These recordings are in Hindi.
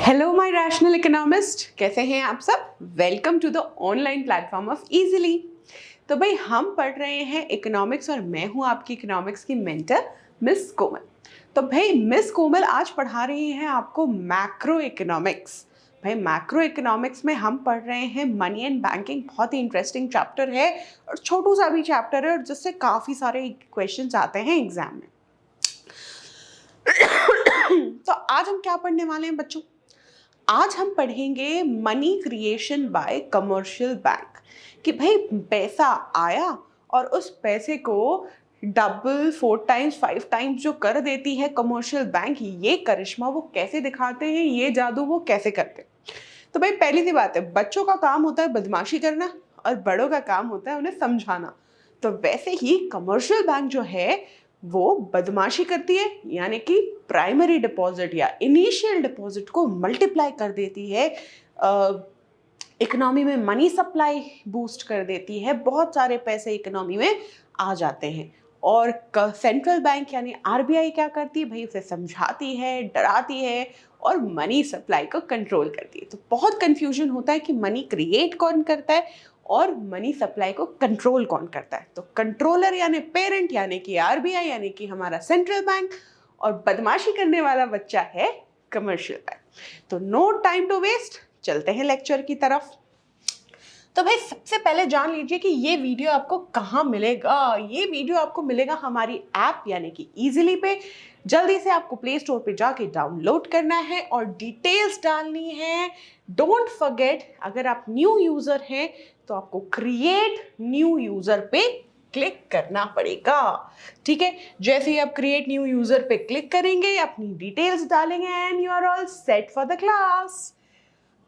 हेलो माय रैशनल इकोनॉमिस्ट, कैसे हैं आप सब। Welcome to the online platform of Easily. तो भाई हम पढ़ रहे हैं इकोनॉमिक्स और मैं हूं आपकी इकोनॉमिक्स की मेंटर मिस कोमल। तो भाई मिस कोमल आज पढ़ा रही हैं आपको मैक्रो इकोनॉमिक्स। भाई मैक्रो इकोनॉमिक्स में हम पढ़ रहे हैं मनी एंड बैंकिंग। बहुत ही इंटरेस्टिंग चैप्टर है और छोटू सा भी चैप्टर है और जिससे काफ़ी सारे क्वेश्चंस आते हैं एग्जाम में। तो आज हम क्या पढ़ने वाले हैं बच्चों? आज हम पढ़ेंगे money creation bye commercial bank. कि भाई पैसा आया और उस पैसे को डबल 4 टाइम्स 5 टाइम्स जो कर देती है कमर्शियल बैंक, ये करिश्मा वो कैसे दिखाते हैं, ये जादू वो कैसे करते हैं। तो भाई पहली सी बात है, बच्चों का काम होता है बदमाशी करना और बड़ों का काम होता है उन्हें समझाना। तो वैसे ही कमर्शियल बैंक जो है वो बदमाशी करती है, यानी कि प्राइमरी डिपॉजिट या इनिशियल डिपॉजिट को मल्टीप्लाई कर देती है, इकोनॉमी में मनी सप्लाई बूस्ट कर देती है, बहुत सारे पैसे इकोनॉमी में आ जाते हैं। और सेंट्रल बैंक यानी आरबीआई क्या करती है भाई, उसे समझाती है, डराती है और मनी सप्लाई को कंट्रोल करती है। तो बहुत कंफ्यूजन होता है कि मनी क्रिएट कौन करता है और मनी सप्लाई को कंट्रोल कौन करता है। तो कंट्रोलर यानी पेरेंट यानी कि आरबीआई यानी कि हमारा सेंट्रल बैंक, और बदमाशी करने वाला बच्चा है कमर्शियल बैंक। तो नो टाइम टू वेस्ट, चलते हैं लेक्चर की तरफ। तो भाई सबसे पहले जान लीजिए कि ये वीडियो आपको कहाँ मिलेगा। ये वीडियो आपको मिलेगा हमारी ऐप यानी कि इजीली पे। जल्दी से आपको प्ले स्टोर पे जाके डाउनलोड करना है और डिटेल्स डालनी है। डोंट फॉरगेट, अगर आप न्यू यूजर हैं तो आपको क्रिएट न्यू यूजर पे क्लिक करना पड़ेगा। ठीक है, जैसे ही आप क्रिएट न्यू यूजर पे क्लिक करेंगे, अपनी डिटेल्स डालेंगे and you are all set for the class.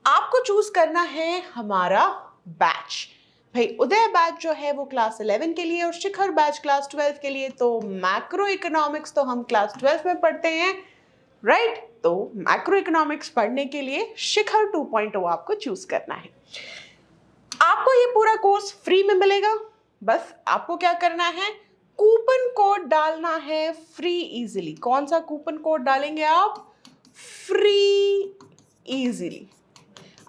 आपको चूज करना है हमारा बैच। भाई उदय बैच जो है वो क्लास 11 के लिए और शिखर बैच क्लास 12 के लिए। तो मैक्रो इकोनॉमिक्स तो हम क्लास 12 में पढ़ते हैं, राइट? तो मैक्रो इकोनॉमिक्स पढ़ने के लिए शिखर 2.0 आपको चूज करना है। आपको ये पूरा कोर्स फ्री में मिलेगा। बस आपको क्या करना है, कूपन कोड डालना है फ्री इजीली। कौन सा कूपन कोड डालेंगे आप? Free easily.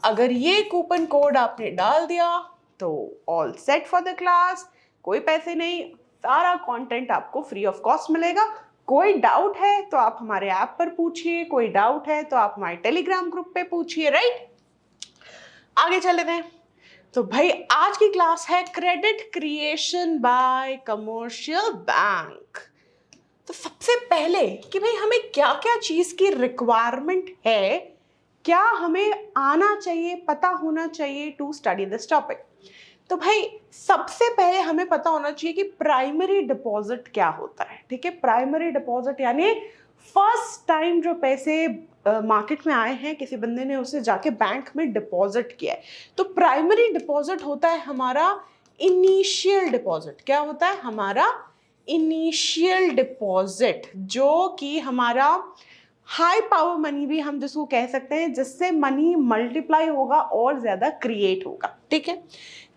अगर ये कूपन कोड आपने डाल दिया तो all set for the class. कोई पैसे नहीं, सारा कंटेंट आपको फ्री ऑफ कॉस्ट मिलेगा। कोई डाउट है तो आप हमारे ऐप पर पूछिए, कोई डाउट है तो आप हमारे टेलीग्राम ग्रुप पे पूछिए, राइट? आगे चलते हैं। तो भाई आज की क्लास है credit creation bye commercial bank. तो सबसे पहले कि भाई हमें क्या क्या चीज की रिक्वायरमेंट है, क्या हमें आना चाहिए, पता होना चाहिए टू स्टडी दिस टॉपिक। तो भाई सबसे पहले हमें पता होना चाहिए कि प्राइमरी डिपॉजिट क्या होता है। ठीक है, प्राइमरी डिपॉजिट यानी फर्स्ट टाइम जो पैसे मार्केट में आए हैं, किसी बंदे ने उसे जाके बैंक में डिपॉजिट किया है। तो प्राइमरी डिपॉजिट होता है हमारा इनिशियल डिपॉजिट। क्या होता है? हमारा इनिशियल डिपॉजिट, जो कि हमारा हाई पावर मनी भी हम जिसको कह सकते हैं, जिससे मनी मल्टीप्लाई होगा और ज्यादा क्रिएट होगा। ठीक है,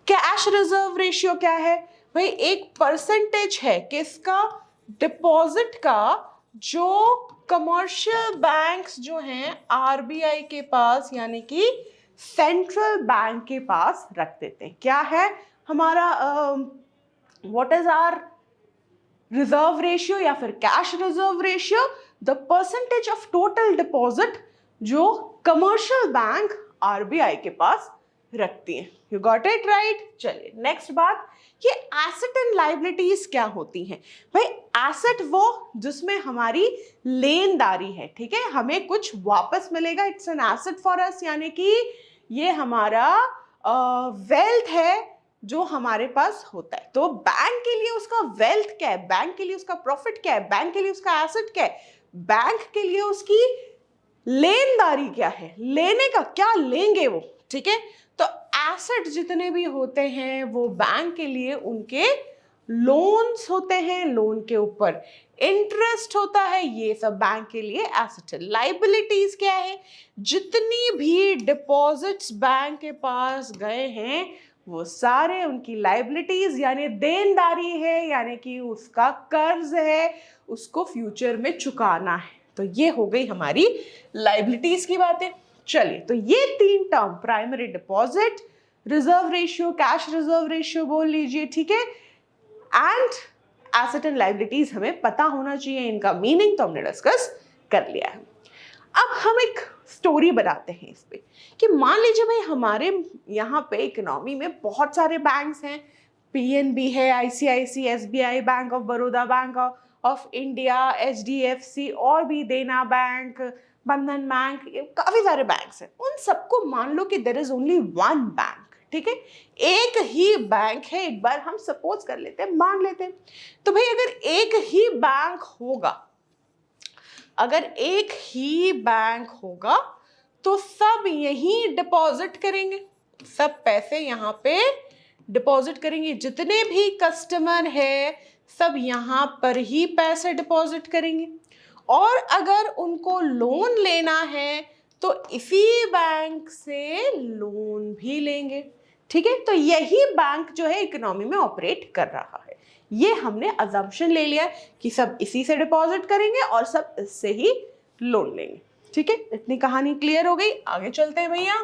कैश रिजर्व रेशियो क्या है भाई? एक परसेंटेज है किसका? डिपॉजिट का, जो कमर्शियल बैंक्स जो हैं आरबीआई के पास यानी कि सेंट्रल बैंक के पास रख देते हैं। क्या है हमारा what is our reserve ratio या फिर cash reserve ratio? The percentage of total deposit जो कमर्शियल बैंक आरबीआई के पास रखती है। You got it right. चलिए नेक्स्ट बात, ये एसेट एंड लायबिलिटीज क्या होती हैं भाई? एसेट वो जिसमें हमारी लेनदारी है, ठीक है, हमें कुछ वापस मिलेगा, it's an asset for us, यानी कि ये हमारा वेल्थ है जो हमारे पास होता है। तो बैंक के लिए उसका वेल्थ क्या है, बैंक के लिए उसका प्रॉफिट क्या है, बैंक के लिए उसका एसेट क्या है, बैंक के लिए उसकी लेनदारी क्या है, लेने का क्या लेंगे वो। ठीक है, तो एसेट जितने भी होते हैं वो बैंक के लिए उनके लोन्स होते हैं, लोन के ऊपर इंटरेस्ट होता है, ये सब बैंक के लिए एसेट है। लाइबिलिटीज क्या है? जितनी भी डिपॉजिट्स बैंक के पास गए हैं वो सारे उनकी लाइबिलिटीज यानी देनदारी है, यानी कि उसका कर्ज है, उसको फ्यूचर में चुकाना है। तो ये हो गई हमारी लाइबिलिटीज की बातें। चलिए, तो ये 3 term, primary deposit, reserve ratio, cash reserve ratio बोल लीजिए, ठीक है, एंड एसेट एंड लायबिलिटीज हमें पता होना चाहिए इनका मीनिंग, तो हमने डिस्कस कर लिया है। अब हम एक स्टोरी बनाते हैं इस पे कि मान लीजिए भाई हमारे यहाँ पे इकोनॉमी में बहुत सारे बैंक्स हैं, पीएनबी है, ICICI, SBI, bank of Baroda, bank of India, HDFC, और भी देना बैंक, बंधन बैंक, काफी सारे बैंक्स हैं। उन सबको मान लो कि there is only one bank, ठीक है, एक ही बैंक है। एक बार हम सपोज कर लेते हैं, मान लेते हैं, तो भाई अगर एक ही बैंक होगा, अगर एक ही बैंक होगा तो सब यहीं डिपॉजिट करेंगे, सब पैसे यहाँ पे डिपॉजिट करेंगे, जितने भी कस्टमर है सब यहाँ पर ही पैसे डिपॉजिट करेंगे। और अगर उनको लोन लेना है तो इसी बैंक से लोन भी लेंगे, ठीक है। तो यही बैंक जो है इकोनॉमी में ऑपरेट कर रहा है, ये हमने अजम्पशन ले लिया कि सब इसी से डिपॉजिट करेंगे और सब इससे ही लोन लेंगे, ठीक है। इतनी कहानी क्लियर हो गई। आगे चलते हैं भैया,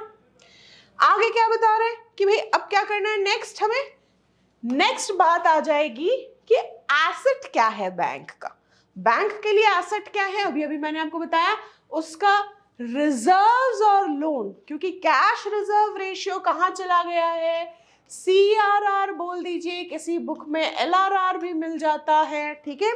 आगे क्या बता रहे हैं कि भाई अब क्या करना है नेक्स्ट, हमें नेक्स्ट बात आ जाएगी कि एसेट क्या है बैंक का। बैंक के लिए एसेट क्या है, अभी अभी मैंने आपको बताया, उसका रिजर्व्स और लोन, क्योंकि कैश रिजर्व रेशियो कहाँ चला गया है, CRR बोल दीजिए, किसी बुक में LRR भी मिल जाता है, ठीक है।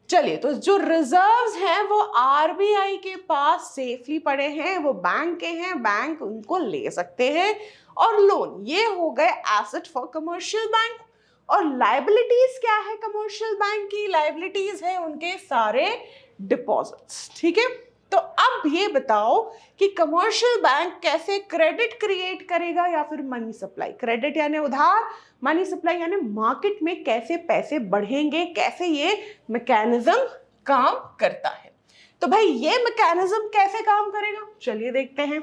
चलिए, तो जो रिजर्व्स हैं वो आरबीआई के पास सेफली पड़े हैं, वो बैंक के हैं, बैंक उनको ले सकते हैं। और लोन, ये हो गए एसेट फॉर कमर्शियल बैंक। और लायबिलिटीज क्या है कमर्शियल बैंक की, लायबिलिटीज है उनके सारे डिपॉजिट्स, ठीक है। तो अब ये बताओ कि कमर्शियल बैंक कैसे क्रेडिट क्रिएट करेगा या फिर मनी सप्लाई, क्रेडिट यानी उधार, मनी सप्लाई यानी मार्केट में कैसे पैसे बढ़ेंगे, कैसे ये मैकेनिज्म काम करता है। तो भाई ये मैकेनिज्म कैसे काम करेगा, चलिए देखते हैं।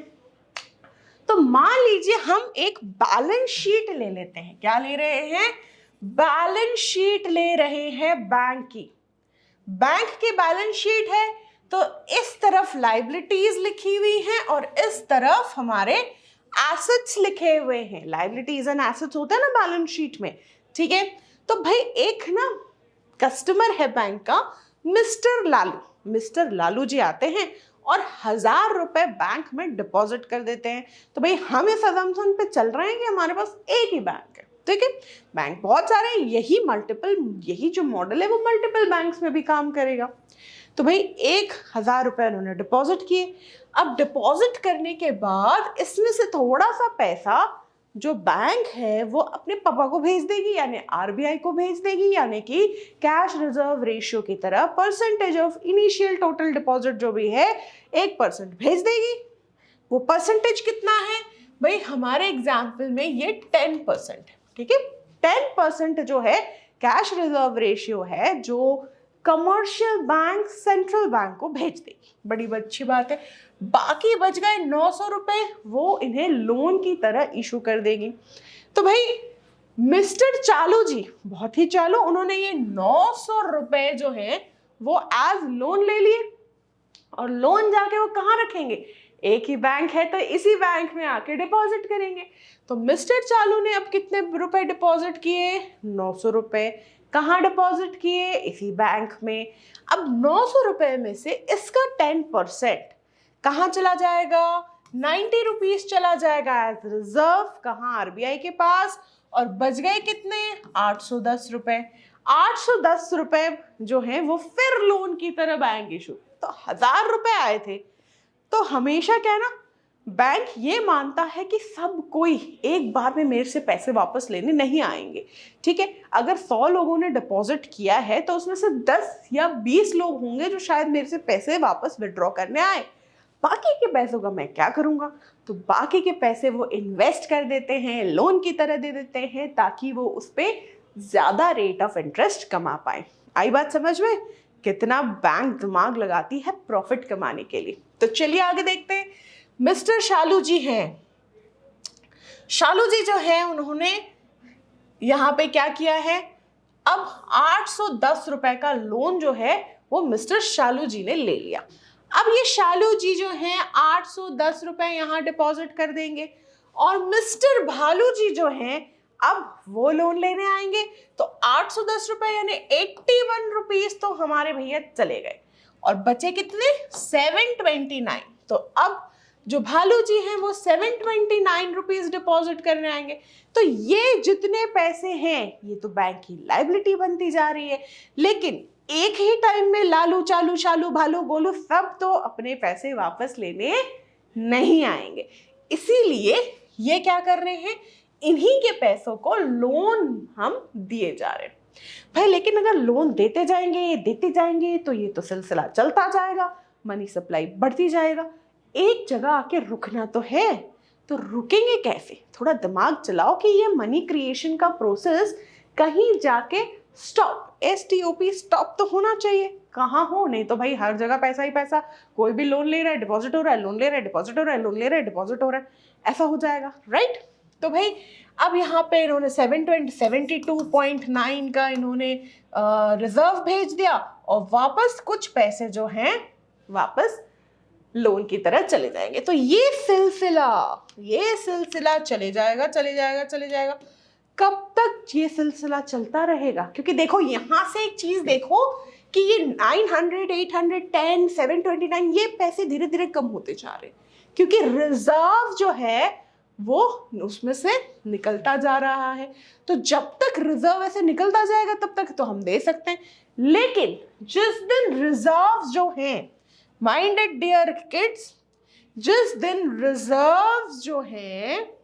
तो मान लीजिए हम एक बैलेंस शीट ले लेते हैं, क्या ले रहे हैं, बैलेंस शीट ले रहे हैं बैंक की। बैंक की बैलेंस शीट है तो इस तरफ लायबिलिटीज लिखी हुई हैं और इस तरफ हमारे एसेट्स लिखे हुए हैं। लायबिलिटीज एंड एसेट्स होते हैं ना बैलेंस शीट में, ठीक है। तो भाई एक ना कस्टमर है बैंक का, मिस्टर लालू, मिस्टर लालू जी आते हैं और 1000 रुपए बैंक में डिपॉजिट कर देते हैं। तो भाई हम इस असम्पशन पे चल रहे हैं कि हमारे पास एक ही बैंक है, ठीक है। बैंक बहुत सारे हैं, यही जो मॉडल है वो मल्टीपल बैंक्स में भी काम करेगा। तो भाई 1000 रुपए उन्होंने डिपॉजिट किए। अब डिपॉजिट करने के बाद इसमें से थोड़ा सा पैसा जो बैंक है वो अपने पापा को भेज देगी, यानी आरबीआई को भेज देगी, यानी कि कैश रिजर्व रेशियो की तरह percentage of initial total deposit जो भी है 1% भेज देगी। वो परसेंटेज कितना है भाई, हमारे एग्जाम्पल में ये 10% है, ठीक है। 10% जो है कैश रिजर्व रेशियो है जो कमर्शियल बैंक सेंट्रल बैंक को भेज देगी, बड़ी अच्छी बात है। बाकी बच गए 900 रुपए, वो इन्हें लोन की तरह इशू कर देगी। तो भाई मिस्टर चालू जी बहुत ही चालू, उन्होंने ये 900 रुपए जो है वो एज लोन ले लिए और लोन जाके वो कहाँ रखेंगे, एक ही बैंक है तो इसी बैंक में आके डिपॉजिट करेंगे। तो मिस्टर चालू ने अब कितने रुपए डिपॉजिट किए, 900 रुपए। कहाँ डिपॉजिट किए, इसी बैंक में। अब 900 रुपए में से इसका 10% कहाँ चला जाएगा, 90 रुपीज चला जाएगा एज रिजर्व, कहाँ, आरबीआई के पास। और बच गए कितने, 810 रुपए। 810 रुपए जो है वो फिर लोन की तरह बैंक इशू। तो 1000 रुपए आए थे। तो हमेशा क्या ना, बैंक ये मानता है कि सब कोई एक बार में मेरे से पैसे वापस लेने नहीं आएंगे, ठीक है। अगर 100 लोगों ने डिपॉजिट किया है तो उसमें से 10 या 20 लोग होंगे जो शायद मेरे से पैसे वापस विड्रॉ करने आए। बाकी के पैसों का मैं क्या करूंगा, तो बाकी के पैसे वो इन्वेस्ट कर देते हैं, लोन की तरह दे देते हैं, ताकि वो उस पर ज्यादा रेट ऑफ इंटरेस्ट कमा पाए। आई बात समझ में, कितना बैंक दिमाग लगाती है प्रॉफिट कमाने के लिए। तो चलिए आगे देखते हैं। मिस्टर शालू जी हैं, शालू जी जो है उन्होंने यहाँ पे क्या किया है, अब 810 रुपए का लोन जो है वो मिस्टर शालू जी ने ले लिया। अब ये शालू जी जो हैं 810 रुपए यहाँ डिपॉजिट कर देंगे और मिस्टर भालू जी जो हैं अब वो लोन लेने आएंगे। तो 810 रुपए यानी 81 रुपीज तो हमारे भैया चले गए और बचे कितने 729। तो अब जो भालू जी हैं वो 729 रुपीज डिपॉजिट करने आएंगे। तो ये जितने पैसे हैं ये तो बैंक की लायबिलिटी बनती जा रही है, लेकिन एक ही टाइम में लालू चालू शालू भालू गोलू सब तो अपने पैसे वापस लेने नहीं आएंगे। इसीलिए ये क्या कर रहे हैं, इन्हीं के पैसों को लोन हम दिए जा रहे हैं भाई। लेकिन अगर लोन देते जाएंगे तो ये तो सिलसिला चलता जाएगा, मनी सप्लाई बढ़ती जाएगा। एक जगह आके रुकना तो है, तो रुकेंगे कैसे? थोड़ा दिमाग चलाओ कि ये मनी क्रिएशन का प्रोसेस कहीं जाके स्टॉप तो होना चाहिए। कहाँ हो? नहीं तो भाई हर जगह पैसा ही पैसा, कोई भी लोन ले रहा है डिपॉजिट हो रहा है, लोन ले रहा है डिपॉजिट हो रहा है, लोन ले रहा है डिपॉजिट हो रहा है, ऐसा हो जाएगा, राइट? तो भाई अब यहाँ पे इन्होंने 72.9 का इन्होंने रिजर्व भेज दिया और वापस कुछ पैसे जो हैं वापस लोन की तरह चले जाएंगे। तो ये सिलसिला चले जाएगा। कब तक ये सिलसिला चलता रहेगा? क्योंकि देखो यहाँ से एक चीज देखो कि ये 900, 810, 729 ये पैसे धीरे धीरे कम होते जा रहे हैं, क्योंकि रिजर्व जो है वो उसमें से निकलता जा रहा है। तो जब तक रिजर्व ऐसे निकलता जाएगा तब तक तो हम दे सकते हैं, लेकिन जिस दिन रिजर्व जो हैं, माइंड इट डियर किड्स, जिस दिन रिजर्व्स जो हैं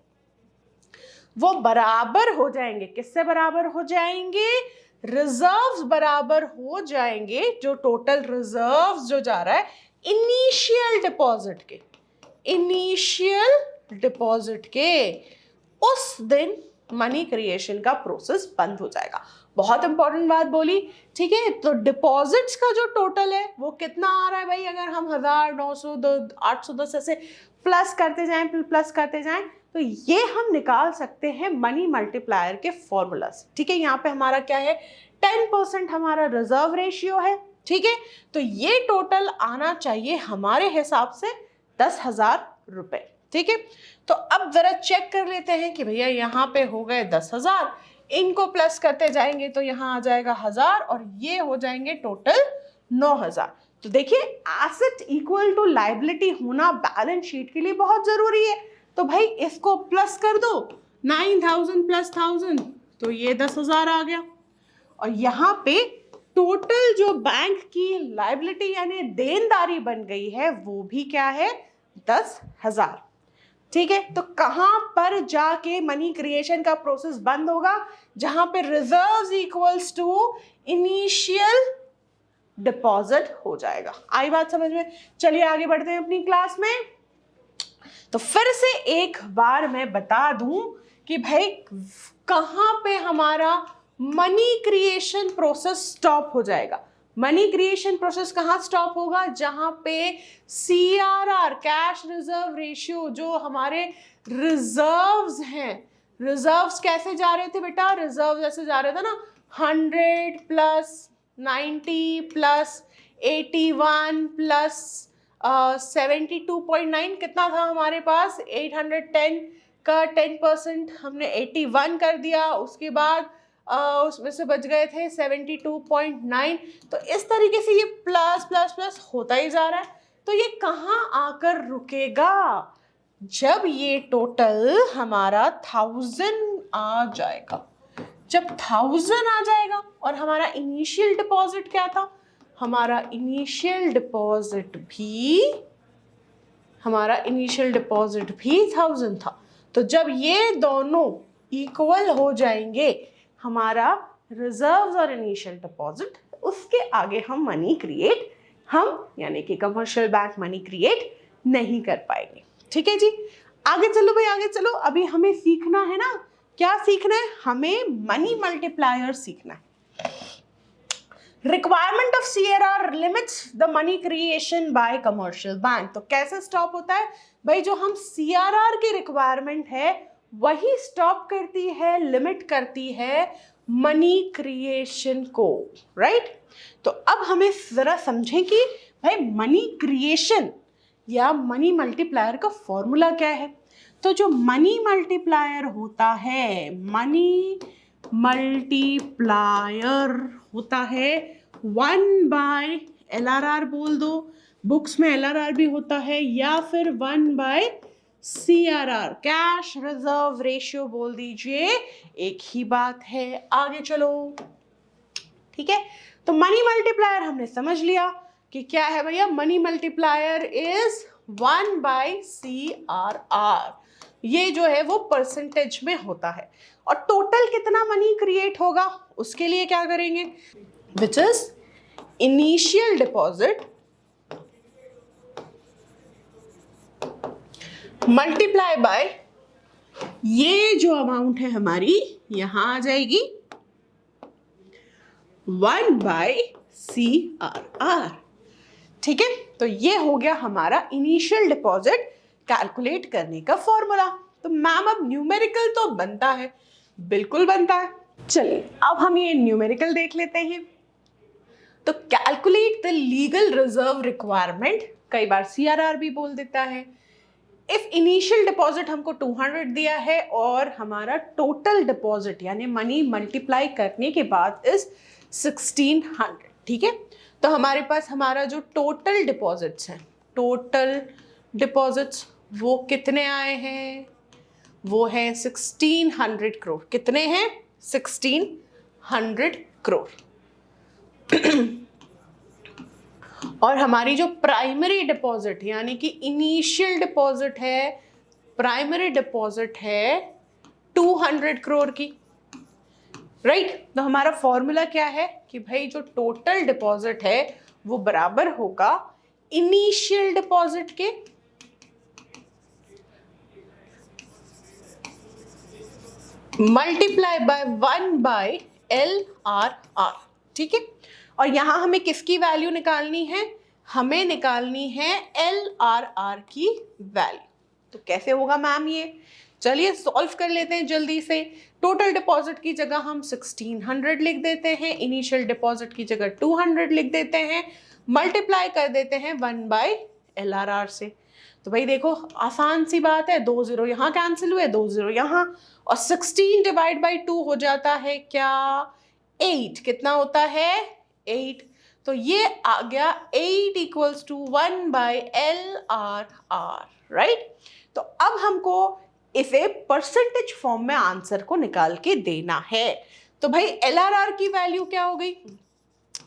वो बराबर हो जाएंगे, किससे बराबर हो जाएंगे? रिजर्व्स बराबर हो जाएंगे, जो टोटल रिजर्व्स जो जा रहा है इनिशियल डिपॉजिट के, उस दिन मनी क्रिएशन का प्रोसेस बंद हो जाएगा। बहुत इंपॉर्टेंट बात बोली, ठीक है? तो डिपॉजिट्स का जो टोटल है वो कितना आ रहा है भाई? अगर हम 1000, 900, 810 ऐसे प्लस करते जाएं तो ये हम निकाल सकते हैं मनी मल्टीप्लायर के फॉर्मूला से, ठीक है? यहाँ पे हमारा क्या है, 10% हमारा रिजर्व रेशियो है, ठीक है? तो ये टोटल आना चाहिए हमारे हिसाब से 10,000 रुपए, ठीक है? तो अब जरा चेक कर लेते हैं कि भैया यहाँ पे हो गए 10,000, इनको प्लस करते जाएंगे तो यहाँ आ जाएगा 1000 और ये हो जाएंगे टोटल 9,000। तो देखिए एसेट इक्वल टू लायबिलिटी होना बैलेंस शीट के लिए बहुत जरूरी है। तो भाई इसको प्लस कर दो, 9,000 प्लस 1,000 तो ये 10,000 आ गया। और यहाँ पे टोटल जो बैंक की लायबिलिटी यानी देनदारी बन गई है वो भी क्या है, 10,000, ठीक है? तो कहां पर जाके मनी क्रिएशन का प्रोसेस बंद होगा? जहां पे reserves equals to initial deposit हो जाएगा। आई बात समझ में? चलिए आगे बढ़ते हैं अपनी क्लास में। तो फिर से एक बार मैं बता दूं कि भाई कहां पे हमारा मनी क्रिएशन प्रोसेस स्टॉप हो जाएगा। मनी क्रिएशन प्रोसेस कहाँ स्टॉप होगा? जहां पे CRR, कैश रिजर्व रेशियो, जो हमारे रिजर्व्स हैं, रिजर्व्स कैसे जा रहे थे बेटा? रिजर्व ऐसे जा रहे थे ना, 100 प्लस 90 प्लस 81 प्लस 72.9 कितना था हमारे पास? 810 का 10% हमने 81 कर दिया, उसके बाद उसमें से बच गए थे 72.9। तो इस तरीके से ये प्लस प्लस प्लस होता ही जा रहा है। तो ये कहाँ आकर रुकेगा? जब ये टोटल हमारा 1000 आ जाएगा। जब 1000 आ जाएगा और हमारा इनिशियल डिपॉजिट क्या था? हमारा इनिशियल डिपॉजिट भी 1000 था। तो जब ये दोनों इक्वल हो जाएंगे, हमारा रिजर्व्स और इनिशियल डिपॉजिट, उसके आगे हम मनी क्रिएट, हम यानी कि कमर्शियल बैंक मनी क्रिएट नहीं कर पाएंगे, ठीक है जी? आगे चलो भाई, आगे चलो। अभी हमें सीखना है ना, क्या सीखना है? हमें मनी मल्टीप्लायर सीखना है। Requirement of CRR limits the money creation bye commercial bank. तो कैसे स्टॉप होता है भाई? जो हम CRR की रिक्वायरमेंट है वही स्टॉप करती है, लिमिट करती है मनी क्रिएशन को, राइट? तो अब हमें जरा समझें कि भाई मनी क्रिएशन या मनी मल्टीप्लायर का फॉर्मूला क्या है? तो जो मनी मल्टीप्लायर होता है, मनी मल्टीप्लायर होता है 1/LRR बोल दो, बुक्स में LRR भी होता है, या फिर 1/CRR कैश रिजर्व रेशियो बोल दीजिए, एक ही बात है। आगे चलो, ठीक है। तो मनी मल्टीप्लायर हमने समझ लिया कि क्या है भैया, मनी मल्टीप्लायर इज 1/CRR। ये जो है वो परसेंटेज में होता है। और टोटल कितना मनी क्रिएट होगा उसके लिए क्या करेंगे, which is initial deposit multiply by, ये जो अमाउंट है हमारी यहां आ जाएगी 1/CRR। ठीक है, तो ये हो गया हमारा इनिशियल डिपॉजिट कैलकुलेट करने का फॉर्मूला। तो मैम अब न्यूमेरिकल तो बनता है, बिल्कुल बनता है। चलिए अब हम ये न्यूमेरिकल देख लेते हैं। तो calculate the legal reserve requirement, कई बार CRR भी बोल देता है। इफ इनिशियल डिपॉजिट हमको 200 दिया है और हमारा टोटल डिपॉजिट यानी मनी मल्टीप्लाई करने के बाद इज 1600, ठीक है। तो हमारे पास हमारा जो टोटल डिपॉजिट्स हैं, टोटल डिपॉजिट्स वो कितने आए हैं, वो है 1600 करोड़। कितने हैं, 1600 करोड़। और हमारी जो प्राइमरी डिपॉजिट यानी कि इनिशियल डिपॉजिट है, प्राइमरी डिपॉजिट है 200 करोड़ की, राइट। तो हमारा फॉर्मूला क्या है कि भाई जो टोटल डिपॉजिट है वो बराबर होगा इनिशियल डिपॉजिट के मल्टीप्लाई बाय 1/LRR, ठीक है। और यहां हमें किसकी वैल्यू निकालनी है, हमें निकालनी है LRR की वैल्यू। तो कैसे होगा मैम ये, चलिए सॉल्व कर लेते हैं जल्दी से। टोटल डिपॉजिट की जगह हम 1600 लिख देते हैं, इनिशियल डिपॉजिट की जगह 200 लिख देते हैं, मल्टीप्लाई कर देते हैं 1/LRR से। तो भाई देखो आसान सी बात है, 2 0 यहाँ कैंसिल हुए, 2 0 यहाँ, और 16 डिवाइड बाई 2 हो जाता है क्या, 8। कितना होता है, 8। तो ये आ गया 8 इक्वल्स टू 1/LRR, राइट। तो अब हमको इसे परसेंटेज फॉर्म में आंसर को निकाल के देना है। तो भाई LRR की वैल्यू क्या हो गई,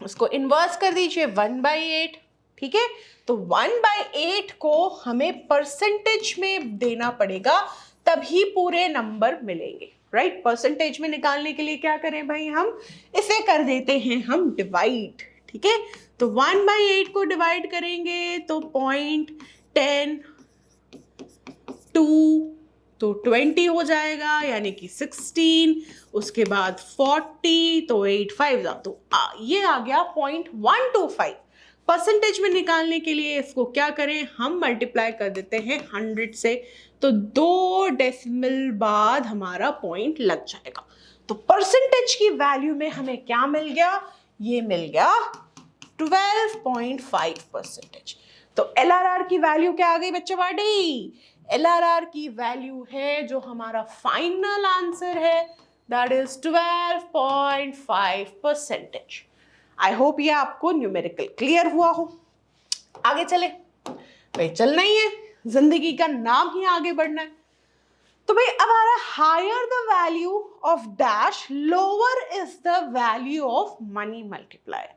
उसको इन्वर्स कर दीजिए 1/8, ठीक है। तो 1/8 को हमें परसेंटेज में देना पड़ेगा, तभी पूरे नंबर मिलेंगे, राइट। परसेंटेज में निकालने के लिए क्या करें भाई, हम इसे कर देते हैं हम डिवाइड, ठीक है। तो 1/8 को डिवाइड करेंगे तो 0.10 तो 20 हो जाएगा, यानी कि 16, उसके बाद 40, तो 8 5 तो ये आ गया 0.125। परसेंटेज में निकालने के लिए इसको क्या करें, हम मल्टीप्लाई कर देते हैं 100 से, तो 2 डेसिमल बाद हमारा पॉइंट लग जाएगा। तो परसेंटेज की वैल्यू में हमें क्या मिल गया, ये मिल गया 12.5%। तो LRR की वैल्यू क्या आ गई बच्चों बाडी, LRR की वैल्यू है जो हमारा फाइनल आंसर है, दैट इज 12.5%। आई होप ये आपको न्यूमेरिकल क्लियर हुआ हो। आगे चले भाई, चलना ही है, जिंदगी का नाम ही आगे बढ़ना है। तो भाई अब आ रहा higher the value of dash lower is the value of money multiplier.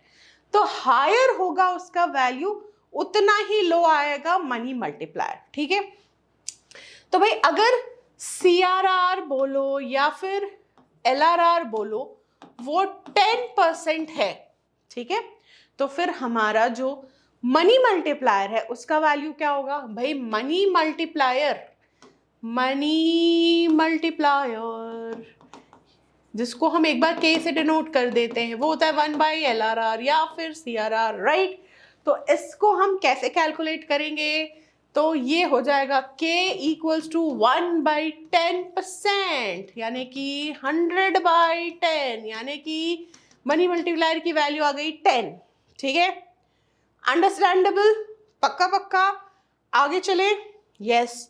तो हायर होगा उसका वैल्यू, उतना ही लो आएगा मनी मल्टीप्लायर, ठीक है। तो भाई अगर CRR बोलो या फिर LRR बोलो वो 10% है, ठीक है, तो फिर हमारा जो मनी मल्टीप्लायर है उसका वैल्यू क्या होगा भाई, मनी मल्टीप्लायर जिसको हम एक बार K से डिनोट कर देते हैं वो होता है 1/LRR या फिर CRR, राइट। तो इसको हम कैसे कैलकुलेट करेंगे, तो ये हो जाएगा K इक्वल्स टू 1/10%, यानी कि 100/10, यानी कि मनी मल्टीप्लायर की वैल्यू आ गई 10, ठीक है। अंडरस्टैंडेबल, पक्का पक्का। आगे चले। यस,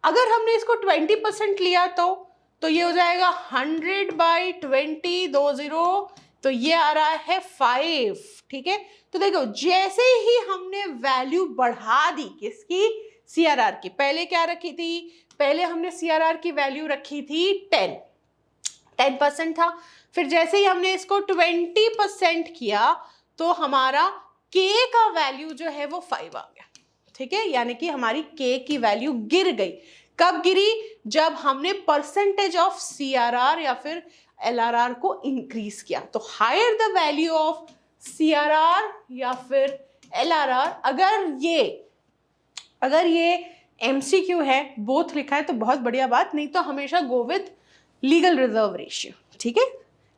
अगर हमने इसको 20% लिया तो ये हो जाएगा 100/20, 20, तो ये आ रहा है 5। ठीक है, तो देखो जैसे ही हमने वैल्यू बढ़ा दी किसकी, सीआरआर की। पहले क्या रखी थी, पहले हमने सीआरआर की वैल्यू रखी थी 10% था। फिर जैसे ही हमने इसको 20% किया तो हमारा के का वैल्यू जो है वो 5 आ गया। ठीक है, यानी कि हमारी के की वैल्यू गिर गई। कब गिरी, जब हमने परसेंटेज ऑफ सीआरआर या फिर एलआरआर को इंक्रीज किया। तो higher the value of CRR या फिर एलआरआर, अगर ये एमसीक्यू है, बोथ लिखा है तो बहुत बढ़िया बात, नहीं तो हमेशा go with legal reserve ratio. ठीक है,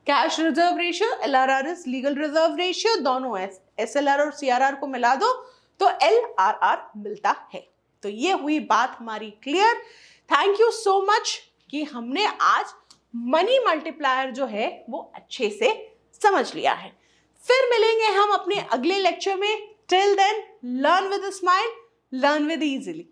cash reserve ratio, LRR is legal reserve ratio, दोनों एसएलआर और सीआरआर को मिला दो तो एलआरआर मिलता है। तो ये हुई बात हमारी clear. Thank you so much कि हमने आज मनी मल्टीप्लायर जो है वो अच्छे से समझ लिया है। फिर मिलेंगे हम अपने अगले लेक्चर में। Till then, learn with smile, learn with easily.